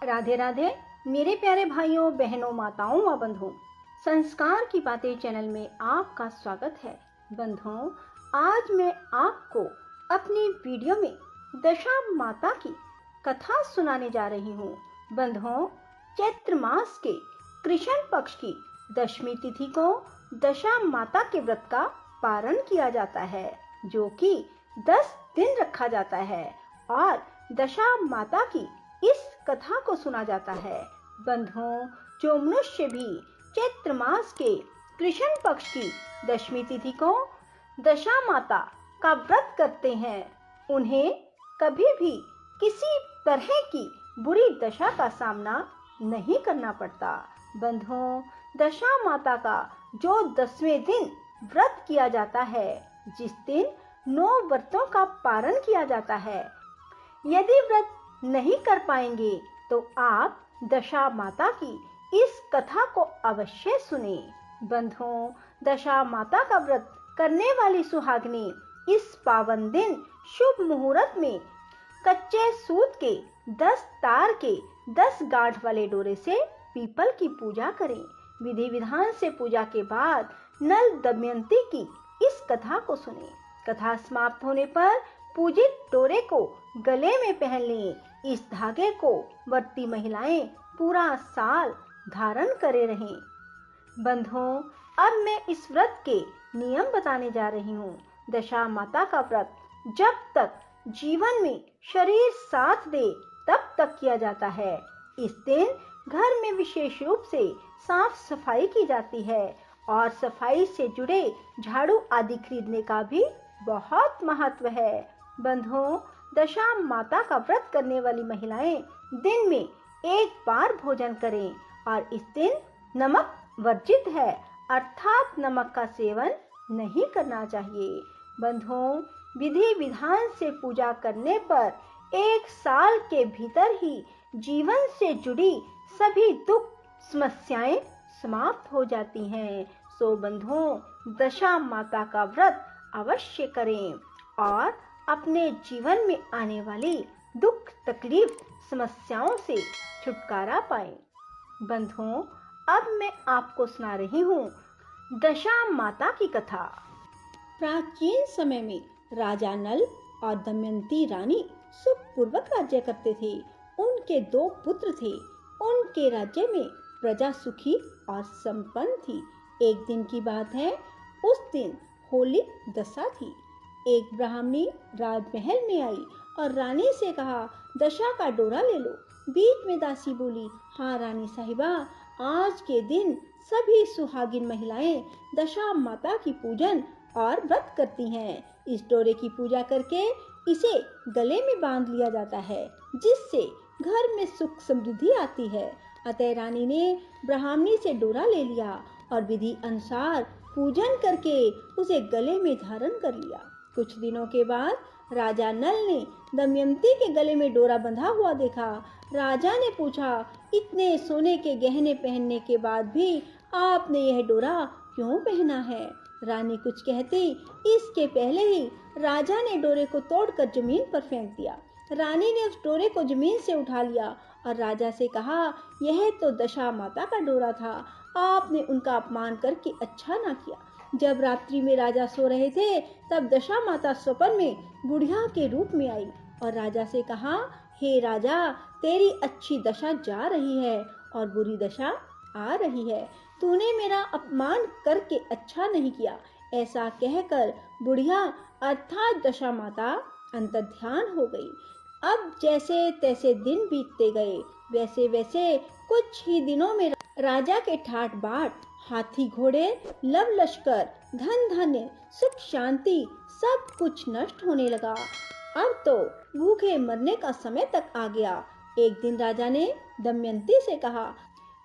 राधे राधे मेरे प्यारे भाइयों बहनों माताओं व बंधुओं, संस्कार की बातें चैनल में आपका स्वागत है। बंधुओं, आज मैं आपको अपनी वीडियो में दशा माता की कथा सुनाने जा रही हूँ। बंधुओं, चैत्र मास के कृष्ण पक्ष की दशमी तिथि को दशा माता के व्रत का पारण किया जाता है, जो कि 10 दिन रखा जाता है और दशा माता की इस कथा को सुना जाता है। बंधुओं, जो मनुष्य भी चैत्र मास के कृष्ण पक्ष की दशमी तिथि को दशा माता का व्रत करते हैं, उन्हें कभी भी किसी तरह की बुरी दशा का सामना नहीं करना पड़ता। बंधुओं, दशा माता का जो 10वें दिन व्रत किया जाता है, जिस दिन 9 व्रतों का पारण किया जाता है, यदि व्रत नहीं कर पाएंगे तो आप दशा माता की इस कथा को अवश्य सुने। बंधुओं, दशा माता का व्रत करने वाली सुहागिनी इस पावन दिन शुभ मुहूर्त में कच्चे सूत के 10 तार के 10 गांठ वाले डोरे से पीपल की पूजा करें। विधि विधान से पूजा के बाद नल दमयंती की इस कथा को सुने। कथा समाप्त होने पर पूजित डोरे को गले में पहन लें। इस धागे को व्रती महिलाएं पूरा साल धारण करे रहें। बंधुओं, अब मैं इस व्रत के नियम बताने जा रही हूँ। दशा माता का व्रत जब तक जीवन में शरीर साथ दे तब तक किया जाता है। इस दिन घर में विशेष रूप से साफ सफाई की जाती है और सफाई से जुड़े झाड़ू आदि खरीदने का भी बहुत महत्व है। बंधुओं, दशा माता का व्रत करने वाली महिलाएं दिन में एक बार भोजन करें और इस दिन नमक वर्जित है, अर्थात नमक का सेवन नहीं करना चाहिए। बंधुओं, विधि विधान से पूजा करने पर 1 साल के भीतर ही जीवन से जुड़ी सभी दुख समस्याएं समाप्त हो जाती हैं। सो बंधुओं, दशा माता का व्रत अवश्य करें और अपने जीवन में आने वाली दुख तकलीफ समस्याओं से छुटकारा पाएं। बंधुओं, अब मैं आपको सुना रही हूँ दशा माता की कथा। प्राचीन समय में राजा नल और दमयंती रानी सुखपूर्वक राज्य करते थे। उनके 2 पुत्र थे। उनके राज्य में प्रजा सुखी और संपन्न थी। एक दिन की बात है, उस दिन होली दशा थी। एक ब्राह्मणी राजमहल में आई और रानी से कहा, दशा का डोरा ले लो। बीच में दासी बोली, हाँ रानी साहिबा, आज के दिन सभी सुहागिन महिलाएं दशा माता की पूजन और व्रत करती हैं। इस डोरे की पूजा करके इसे गले में बांध लिया जाता है, जिससे घर में सुख समृद्धि आती है। अतः रानी ने ब्राह्मणी से डोरा ले लिया और विधि अनुसार पूजन करके उसे गले में धारण कर लिया। कुछ दिनों के बाद राजा नल ने दमयंती के गले में डोरा बंधा हुआ देखा। राजा ने पूछा, इतने सोने के गहने पहनने के बाद भी आपने यह डोरा क्यों पहना है? रानी कुछ कहती, इसके पहले ही राजा ने डोरे को तोड़कर जमीन पर फेंक दिया। रानी ने उस डोरे को जमीन से उठा लिया और राजा से कहा, यह तो दशा माता का डोरा था, आपने उनका अपमान करके अच्छा ना किया। जब रात्रि में राजा सो रहे थे, तब दशा माता स्वप्न में बुढ़िया के रूप में आई और राजा से कहा, हे राजा, तेरी अच्छी दशा जा रही है और बुरी दशा आ रही है। तूने मेरा अपमान करके अच्छा नहीं किया। ऐसा कहकर बुढ़िया अर्थात दशा माता अंतर्ध्यान हो गई। अब जैसे तैसे दिन बीतते गए, वैसे वैसे कुछ ही दिनों में राजा के ठाट बाट, हाथी घोड़े, लव लश्कर, धन धान्य, सुख शांति सब कुछ नष्ट होने लगा। अब तो भूखे मरने का समय तक आ गया। एक दिन राजा ने दमयंती से कहा,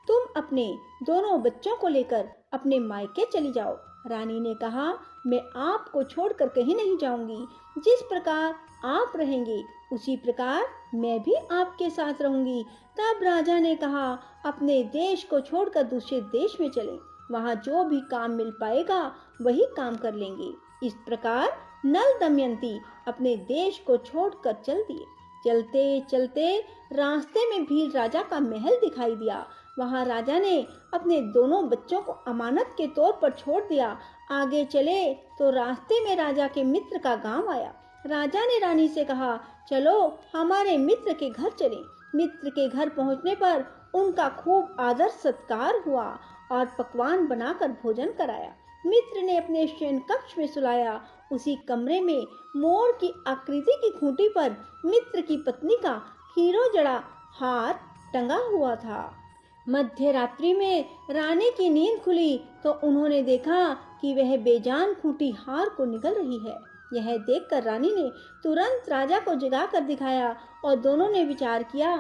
तुम अपने दोनों बच्चों को लेकर अपने मायके चली जाओ। रानी ने कहा, मैं आपको छोड़कर कहीं नहीं जाऊंगी। जिस प्रकार आप रहेंगे उसी प्रकार मैं भी आपके साथ रहूंगी। तब राजा ने कहा, अपने देश को छोड़कर दूसरे देश में चलें, वहाँ जो भी काम मिल पाएगा वही काम कर लेंगे। इस प्रकार नल दमयंती अपने देश को छोड़कर चल दिए। चलते चलते रास्ते में भील राजा का महल दिखाई दिया। वहां राजा ने अपने दोनों बच्चों को अमानत के तौर पर छोड़ दिया। आगे चले तो रास्ते में राजा के मित्र का गांव आया। राजा ने रानी से कहा, चलो हमारे मित्र के घर चलें। मित्र के घर पहुंचने पर उनका खूब आदर सत्कार हुआ और पकवान बनाकर भोजन कराया। मित्र ने अपने शयन कक्ष में सुलाया। उसी कमरे में मोर की आकृति की खूंटी पर मित्र की पत्नी का हीरो जड़ा हार टंगा हुआ था। मध्य रात्रि में रानी की नींद खुली तो उन्होंने देखा कि वह बेजान खूंटी हार को निगल रही है। यह देखकर रानी ने तुरंत राजा को जगाकर दिखाया और दोनों ने विचार किया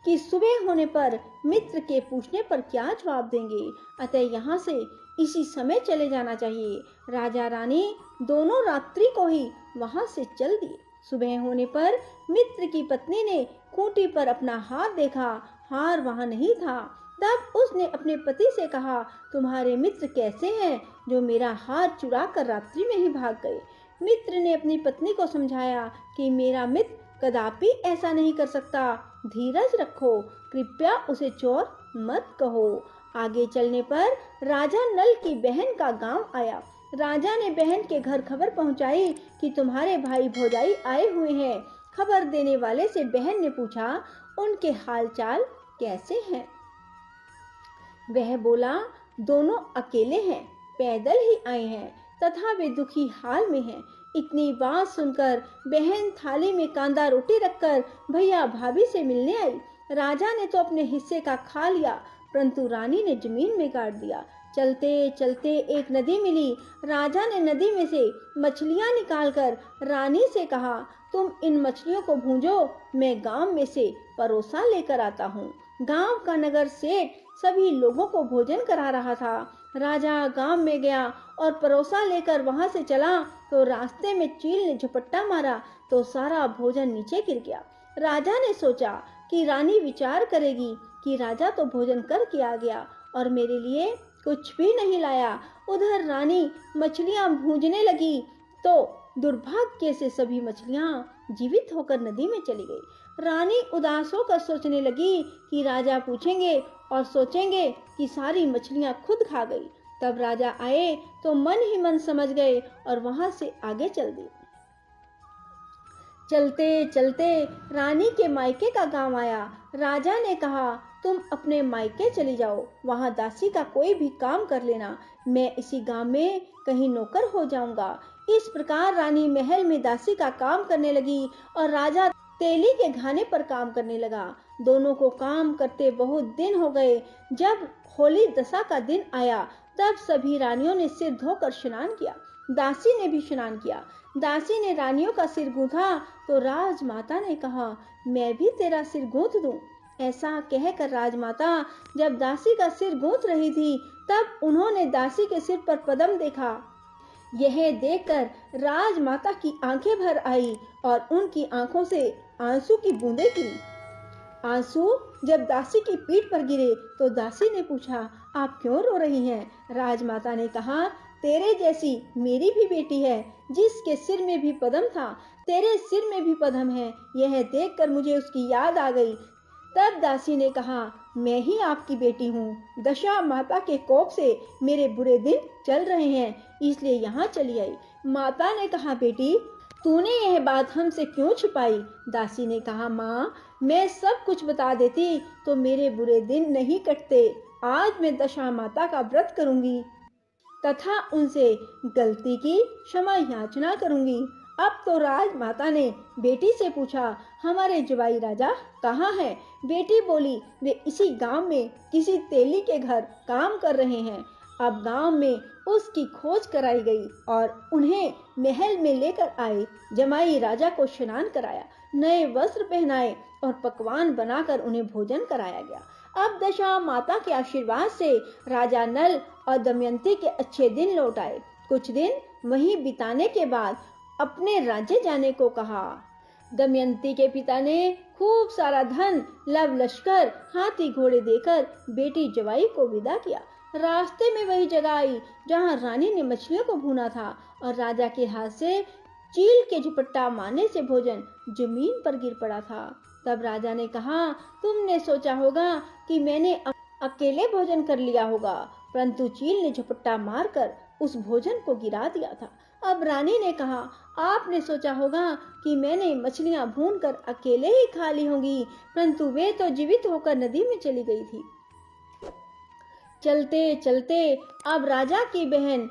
कि सुबह होने पर मित्र के पूछने पर क्या जवाब देंगे, अतः यहाँ से इसी समय चले जाना चाहिए। राजा रानी दोनों रात्रि को ही वहां से चल दिए। सुबह होने पर मित्र की पत्नी ने खूंटी पर अपना हार देखा, हार वहां नहीं था। तब उसने अपने पति से कहा, तुम्हारे मित्र कैसे हैं जो मेरा हार चुरा कर रात्रि में ही भाग गए। मित्र ने अपनी पत्नी को समझाया कि मेरा मित्र कदापि ऐसा नहीं कर सकता, धीरज रखो, कृपया उसे चोर मत कहो। आगे चलने पर राजा नल की बहन का गांव आया। राजा ने बहन के घर खबर पहुंचाई कि तुम्हारे भाई भौजाई आए हुए हैं। खबर देने वाले से बहन ने पूछा, उनके हालचाल कैसे हैं? वह बोला, दोनों अकेले हैं, पैदल ही आए हैं तथा वे दुखी हाल में हैं। इतनी बात सुनकर बहन थाली में कांदा रोटी रखकर भैया भाभी से मिलने आई। राजा ने तो अपने हिस्से का खा लिया, परंतु रानी ने जमीन में गाड़ दिया। चलते चलते एक नदी मिली। राजा ने नदी में से मछलियां निकालकर रानी से कहा, तुम इन मछलियों को भूंजो, मैं गांव में से परोसा लेकर आता हूँ। गांव का नगर सेठ सभी लोगों को भोजन करा रहा था। राजा गांव में गया और परोसा लेकर वहां से चला तो रास्ते में चील ने झपट्टा मारा तो सारा भोजन नीचे गिर गया। राजा ने सोचा कि रानी विचार करेगी कि राजा तो भोजन करके आ गया और मेरे लिए कुछ भी नहीं लाया। उधर रानी मछलियां भूंजने लगी तो दुर्भाग्य से सभी मछलियां जीवित होकर नदी में चली गई। रानी उदास होकर सोचने लगी कि राजा पूछेंगे और सोचेंगे कि सारी मछलियां खुद खा गई। तब राजा आए तो मन ही मन समझ गए और वहां से आगे चल दिए। चलते चलते रानी के मायके का गांव आया। राजा ने कहा, तुम अपने मायके चली जाओ, वहां दासी का कोई भी काम कर लेना, मैं इसी गांव में कहीं नौकर हो जाऊंगा। इस प्रकार रानी महल में दासी का काम करने लगी और राजा तेली के घाने पर काम करने लगा। दोनों को काम करते बहुत दिन हो गए। जब होली दशा का दिन आया तब सभी रानियों ने सिर धोकर स्नान किया। दासी ने भी स्नान किया। दासी ने रानियों का सिर गूंथा तो राजमाता ने कहा, मैं भी तेरा सिर गूंथ दूं। ऐसा कहकर राजमाता जब दासी का सिर गूंथ रही थी तब उन्होंने दासी के सिर पर पद्म देखा। यह देखकर राजमाता की आंखें भर आई और उनकी आंखों से आंसू की बूंदें गिरी। आंसू जब दासी की पीठ पर गिरे तो दासी ने पूछा, आप क्यों रो रही हैं? राजमाता ने कहा, तेरे जैसी मेरी भी बेटी है जिसके सिर में भी पद्म था, तेरे सिर में भी पद्म है। यह देखकर मुझे उसकी याद आ गई। तब दासी ने कहा, मैं ही आपकी बेटी हूँ। दशा माता के कोप से मेरे बुरे दिन चल रहे हैं, इसलिए यहाँ चली आई। माता ने कहा, बेटी तूने यह बात हमसे क्यों छिपाई? दासी ने कहा, माँ मैं सब कुछ बता देती तो मेरे बुरे दिन नहीं कटते। आज मैं दशा माता का व्रत करूंगी तथा उनसे गलती की क्षमा याचना करूंगी। अब तो राजमाता ने बेटी से पूछा, हमारे जवाई राजा कहाँ हैं? बेटी बोली, वे इसी गांव में किसी तेली के घर काम कर रहे हैं। अब गांव में उसकी खोज कराई गई और उन्हें महल में लेकर आए। जमाई राजा को स्नान कराया, नए वस्त्र पहनाए और पकवान बनाकर उन्हें भोजन कराया गया। अब दशा माता के आशीर्वाद से राजा नल और दमयंती के अच्छे दिन लौट आए। कुछ दिन वहीं बिताने के बाद अपने राज्य जाने को कहा। दमयंती के पिता ने खूब सारा धन, लव लश्कर, हाथी घोड़े देकर बेटी जवाई को विदा किया। रास्ते में वही जगह आई जहां रानी ने मछलियों को भूना था और राजा के हाथ से चील के झपट्टा मारने से भोजन जमीन पर गिर पड़ा था। तब राजा ने कहा, तुमने सोचा होगा कि मैंने अकेले भोजन कर लिया होगा, परंतु चील ने झपट्टा मारकर उस भोजन को गिरा दिया था। अब रानी ने कहा, आपने सोचा होगा कि मैंने मछलियां भूनकर अकेले ही खा ली होंगी, परंतु वे तो जीवित होकर नदी में चली गई थी। चलते चलते अब राजा की बहन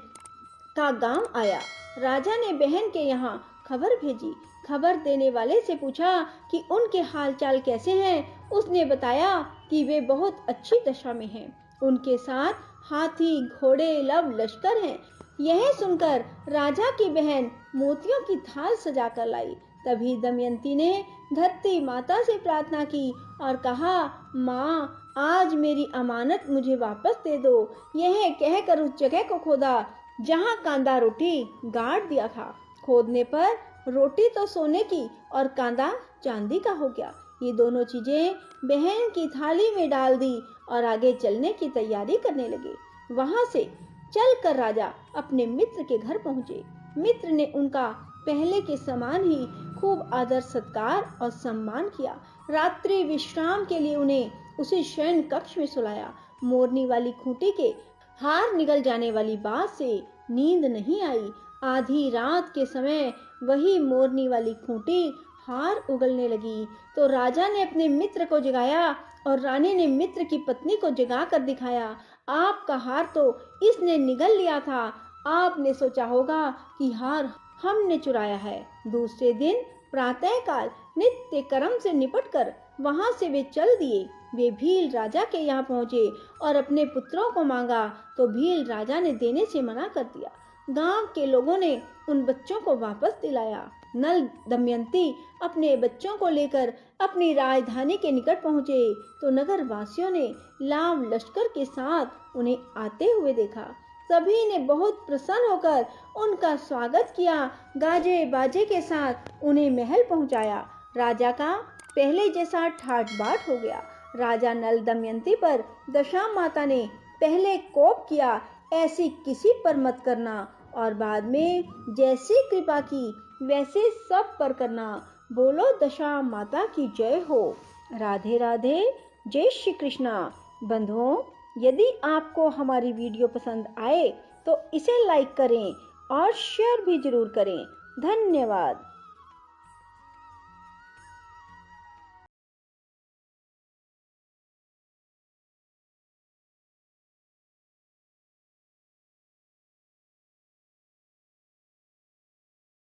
का गांव आया। राजा ने बहन के यहाँ खबर भेजी। खबर देने वाले से पूछा कि उनके हालचाल कैसे हैं। उसने बताया कि वे बहुत अच्छी दशा में हैं। उनके साथ हाथी, घोड़े, लव लश्कर हैं। यह सुनकर राजा की बहन मोतियों की थाल सजा कर लाई। तभी दमयंती ने धरती माता से प्रार्थना की और कहा, माँ, आज मेरी अमानत मुझे वापस दे दो। यह कहकर उस जगह को खोदा जहाँ कांदा रोटी गाड़ दिया था। खोदने पर रोटी तो सोने की और कांदा चांदी का हो गया। ये दोनों चीजें बहन की थाली में डाल दी और आगे चलने की तैयारी करने लगे। वहां से चलकर राजा अपने मित्र के घर पहुंचे। मित्र ने उनका पहले के समान ही खूब आदर सत्कार और सम्मान किया। रात्रि विश्राम के लिए उन्हें उसी शयन कक्ष में सुलाया। मोरनी वाली खूंटी के हार निगल जाने वाली बात से नींद नहीं आई। आधी रात के समय वही मोरनी वाली खूंटी हार उगलने लगी तो राजा ने अपने मित्र को जगाया और रानी ने मित्र की पत्नी को जगा कर दिखाया। आपका हार तो इसने निगल लिया था। आपने सोचा होगा कि हार हमने चुराया है। दूसरे दिन प्रातःकाल नित्य कर्म से निपटकर वहां से वे चल दिए। वे भील राजा के यहाँ पहुंचे और अपने पुत्रों को मांगा तो भील राजा ने देने से मना कर दिया। गांव के लोगों ने उन बच्चों को वापस दिलाया। नल दमयंती अपने बच्चों को लेकर अपनी राजधानी के निकट पहुंचे तो नगर वासियों ने लाव लश्कर के साथ उन्हें आते हुए देखा। सभी ने बहुत प्रसन्न होकर उनका स्वागत किया। गाजे बाजे के साथ उन्हें महल पहुंचाया। राजा का पहले जैसा ठाट बाट हो गया। राजा नल दमयंती पर दशा माता ने पहले कोप किया, ऐसी किसी पर मत करना, और बाद में जैसी कृपा की वैसे सब पर करना। बोलो दशा माता की जय हो। राधे राधे, जय श्री कृष्णा। बंधुओं, यदि आपको हमारी वीडियो पसंद आए तो इसे लाइक करें और शेयर भी जरूर करें। धन्यवाद।